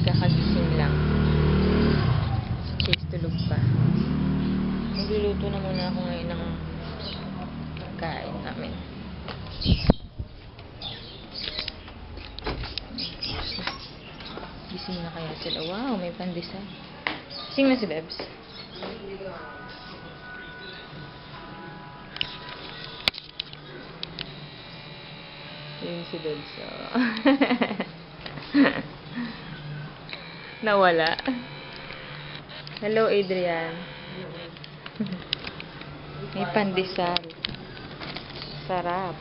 kakagising lang. Si Chase tulog pa. Magluluto na muna ako ngayon ng kain namin. Gising na kaya sila. Wow, may pandesal. Gising na si Bebs. Yun si Bebs. Oh. Nawala. Hello, Adrian. May pandesal. Sarap.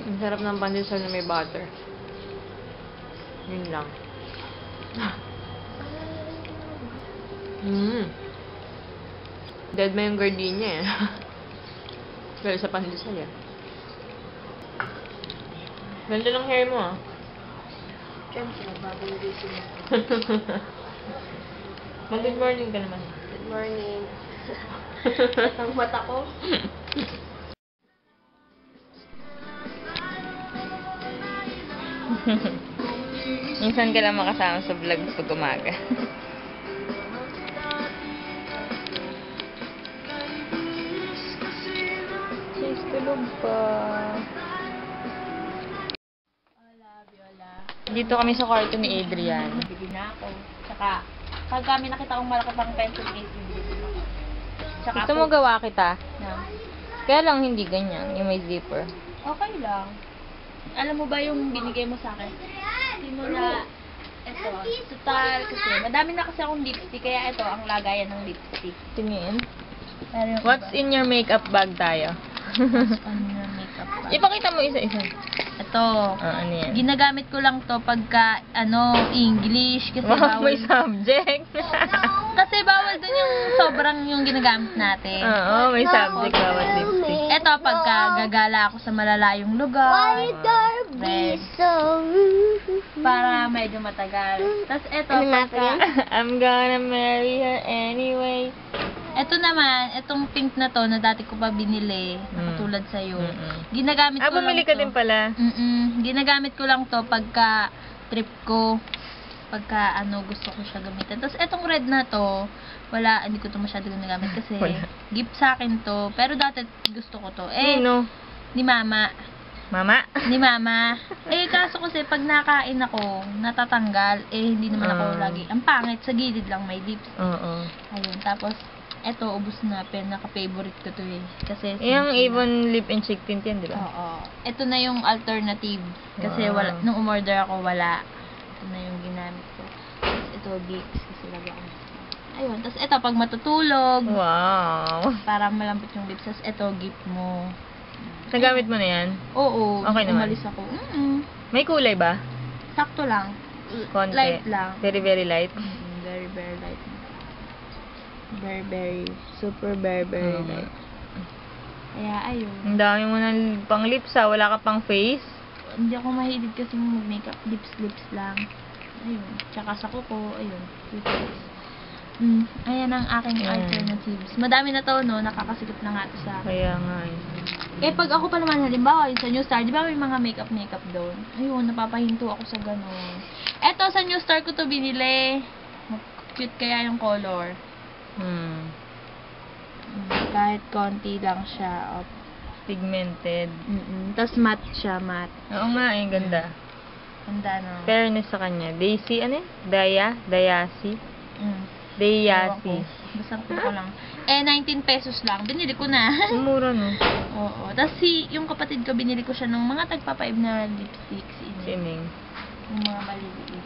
Ang sarap ng pandesal na may butter. Yun lang. Dead na yung gardenia eh. Pero sa pandesal eh. Ganda ng hair mo ah. Siyempre, bago yung gising mo. Good morning ka naman. Good morning. Ang mata ko. Minsan ka lang makasama sa vlog pag umaga. Sis, tulog pa. Dito kami sa kwarto ni Adrian. Bibili na ako. Tsaka, pag kami nakita kong malaki pang pencil case, bibili ako. Tsaka Gusto mo gawa kita? Na, Kaya lang hindi ganyan, yung may zipper. okay lang. Alam mo ba yung binigay mo sa akin? Simula, ito, total, kasi madami na kasi akong lipstick, kaya ito ang lagayan ng lipstick. Tingin. Pero yung What's iba, in your makeup bag tayo? on your makeup bag? Ipakita mo isa-isa. Ito, Ano yan? ginagamit ko lang to pagka, English, kasi Wow, bawal. may subject. Kasi bawal dun yung sobrang yung ginagamit natin. Oo, may subject bawat lipstick. Ito, pagka gagala ako sa malalayong lugar, red, para medyo matagal. Tapos ito, pagka, I'm gonna marry her anyway. ito naman, itong pink na to, na dati ko pa binili, nakatulad sa'yo. Ginagamit ko lang Bumili ka to. din pala. Ginagamit ko lang to pagka trip ko. Pagka gusto ko siya gamitin. Tapos etong red na to, hindi ko to masyado ginagamit kasi Wala. gift sa akin to. Pero dati gusto ko to. Sino? Ni mama. Mama? Ni mama. Kaso kasi pag nakain ako, natatanggal. Hindi naman ako lagi. Ang pangit, sa gilid lang may lips. Oo. Ayun, tapos eto, ubos na. Pinaka-favorite ko to Kasi Yung Avon lip and cheek tint yan, di ba? Oo. Ito na yung alternative. Kasi Wow. nung umorder ako, wala. Ito na yung ginamit ko. Tapos ito, Vicks. Kasi lagi ako. Ayun. Tapos ito, pag matutulog, Wow. para malambot yung lips. Tapos ito, gift mo. Nagamit mo na yan? Oo. Okay naman. Umalis ako. May kulay ba? Sakto lang. Konti. Light lang. Very, very light. Very, very light. Very, very, super very, very light. Kaya, ayun. Ang dami mo ng pang lips ha. Wala ka pang face. Hindi ako mahilig kasi mag-makeup. Lips lang. Ayun. Tsaka sa kuko, ayun. Toothpaste. Ayan ang aking alternatives. Madami na to, no? Nakakasikip na nga to sa akin. Kaya nga eh. Pag ako pa naman, halimbawa, yung sa New Star, di ba may mga makeup doon? Ayun, napapahinto ako sa ganun. Eto, sa New Star ko to binili. Cute kaya yung color. Kahit konti lang siya. Pigmented. Tapos matte siya, matte. Oo nga eh, ganda. Ganda, no? Fairness sa kanya. Daisy, ano eh? Dayasi? Dayasi. Basta ko lang. 19 pesos lang. Binili ko na. Mura no? Oo. Tapos yung kapatid ko, binili ko siya ng mga tagpa-5 na lipsticks. Sining. Yung mga maliliit.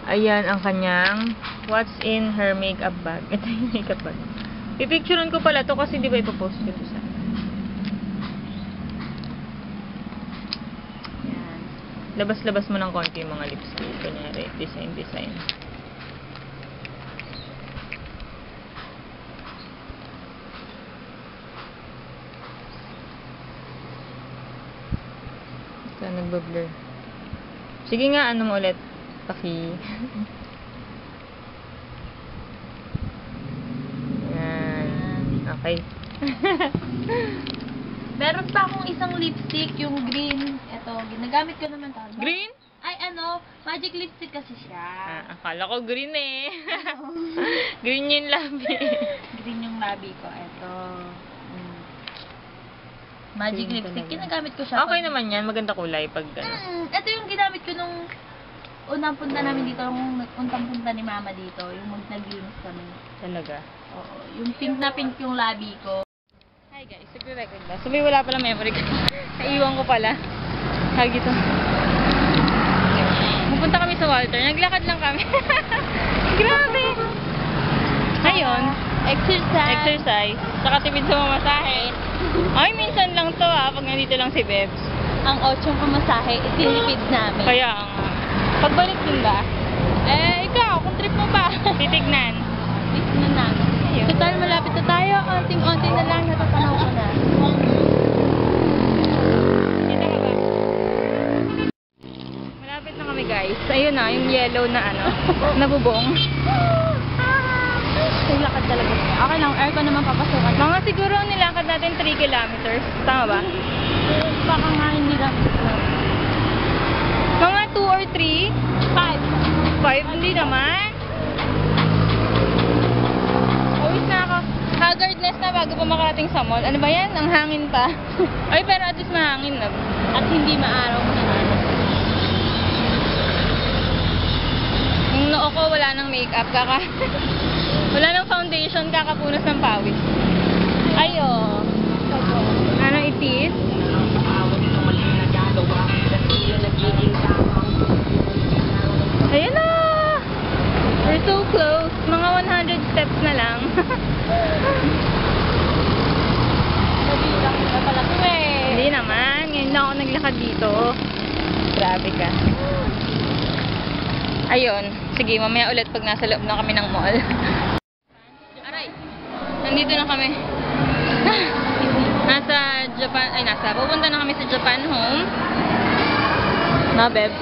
Ayan ang kanyang what's in her makeup bag. Ito yung makeup bag. Pipicturean ko pala to kasi di ba ipopost ko to sa Yan. labas-labas mo ng konti yung mga lipstick. Kunyari, design. Ito, nagbablur. Sige nga, ano mo ulit? Yan. Okay. Meron pa akong isang lipstick, yung green. Ito, ginagamit ko naman to. Green? Ay, magic lipstick kasi siya. Akala ko green eh. Green yung labi. Green yung labi ko. Ito. Magic Green lipstick. talaga. Ginagamit ko siya. Okay naman yan. Maganda kulay pag ano. Ito yung ginamit ko nung unang punta namin dito, nung untang punta ni Mama dito, yung naglinis kami. Talaga. Oo. Yung pink na pink yung labi ko. Hi guys, nagre-record ba? Sabi wala pala memory card. Naiwan ko pala. Hag ito. Pupunta kami sa Walter. Naglakad lang kami. Grabe! Ayun. Exercise. Saka tipid sa mamasahe. Ay, minsan lang to pag nandito lang si Bebs. Ang 8 pamasahe, itinipid namin. Kaya pagbalik din ba? Ikaw, kung trip mo ba? Titignan. Tignan namin. Ayun. Total, malapit na tayo. Onting-onting na lang, natatanaw ko na. Kita ka ba? Malapit na kami guys. Ayun na, yung yellow na nabubong. Naglakad talaga siya. Okay lang, aircon naman papasukan. Mga siguro nilakad natin 3 kilometers. Tama ba? Baka nga hindi lang. Mga 2 or 3? 5, hindi naman. Always na ako. Haggardness na bago pa makarating sa mall. Ano ba yan? Ang hangin pa. Ay, pero at least mahangin na. At hindi maaraw na. Yung noo ko wala nang makeup. Wala nang foundation. Kakapunas ng pawis. Ayo. Ano itis? Ayan na! We're so close. Mga 100 steps na lang. Nabilang na pala ito Hindi naman. Ngayon na ako naglakad dito. Grabe ka. Ayun. Sige, mamaya ulit pag nasa loob na kami ng mall. Aray! Nandito na kami. Pupunta na kami sa Japan home. Na, Beb?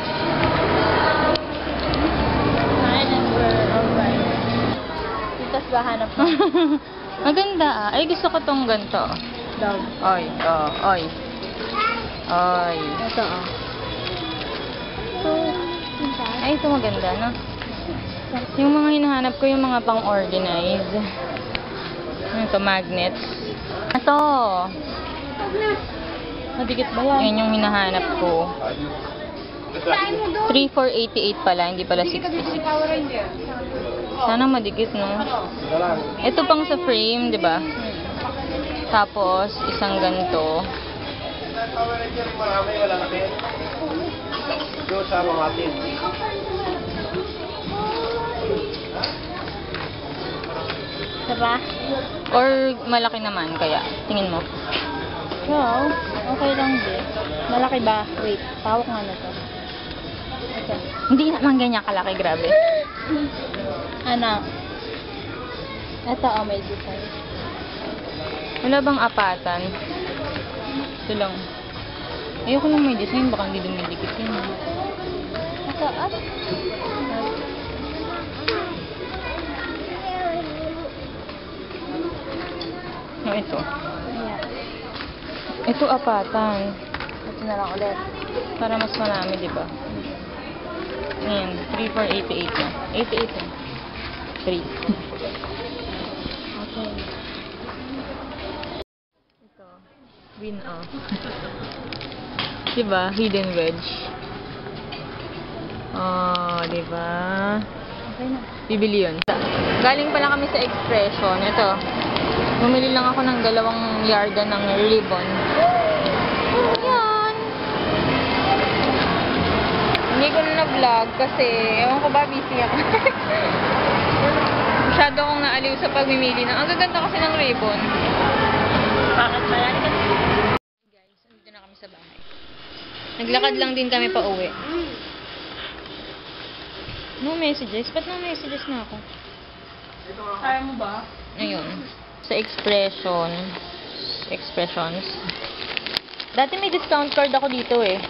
Tapos ba hanap mo? Maganda Ay, gusto ko tong ganito. Dog. Oy. Ito Ay, ito maganda, no? Yung mga hinahanap ko, yung mga pang-organize. Ito, magnets. Ito. Madikit ba yan? Yan yung hinahanap ko. 3,488 pala, hindi pala 66. Sana madikit, no? Ito pang sa frame, di ba? Tapos, isang ganito. Diba? Or malaki naman, kaya. Tingin mo. Wow. Okay lang din. Malaki ba? Wait. Pawak nga na to. Okay. Hindi naman ganyan kalaki, grabe. Anak. Ito, may design. Wala bang apatan? Ito lang. Ayoko lang may design, baka hindi dumidikit yun. Ito, up. No, ito. Ayan. Ito apatan. Ito na lang ulit. Para mas marami, di ba? Ayan, 3,488 na. 88 na. 3. Okay. Ito. Win off. Diba? Hidden wedge. Oh, diba? Okay na. Bibili yun. Galing pala kami sa Expression. Ito. Bumili lang ako ng 2 yarda ng ribbon. Ayan. Hindi ko na na-vlog kasi, ewan ko ba, busy ako. Masyado akong naaliw sa pagmimili ng. Ang gaganda kasi ng ribbon. Bakit ba yan? Guys, nandito na kami sa bahay. Naglakad lang din kami pa uwi. No messages? Ba't no messages na ako? Kaya mo ba? Ayun. Sa Expressions. Dati may discount card ako dito eh.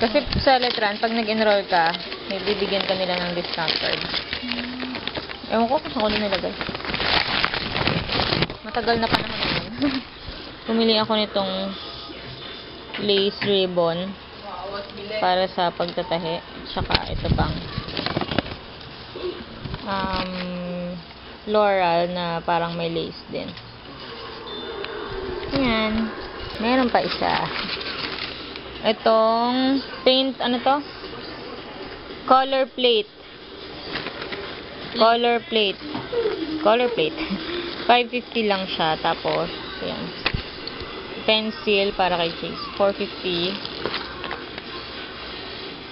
Kasi sa Letran, pag nag-enroll ka, may bibigyan ka nila ng discount card. Ewan ko kung saan ko nilagay. Matagal na panahon naman. Pumili ako nitong lace ribbon para sa pagtatahi. Tsaka ito pang floral na parang may lace din. Yan. Meron pa isa. Itong paint, ano to? Color plate. Color plate. Color plate. 550 lang siya. Tapos, yan. Pencil para kay Chase. 450.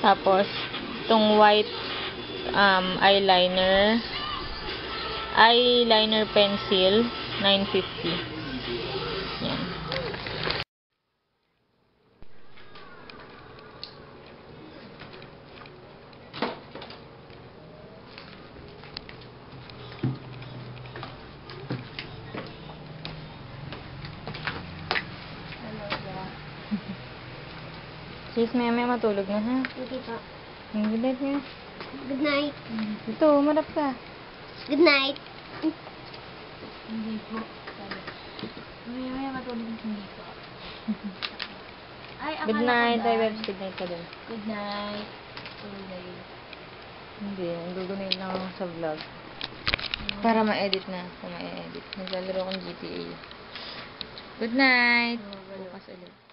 Tapos, itong white eyeliner. Eyeliner pencil. 950. Yan. Chase, maya matulog na, ha? Hindi po. Good night nga. Good night. Ito, umarap ka. Good night. Hindi po. Maya matulog na hindi po. Ay, Good akala night. ko ba? Ay, Webs, good night ka din. Good night. Good night. Hindi, gugunin lang ako sa vlog. Para ma-edit na. Kung ma-edit. Naglalaro akong GTA. Good night. Bukas ulit.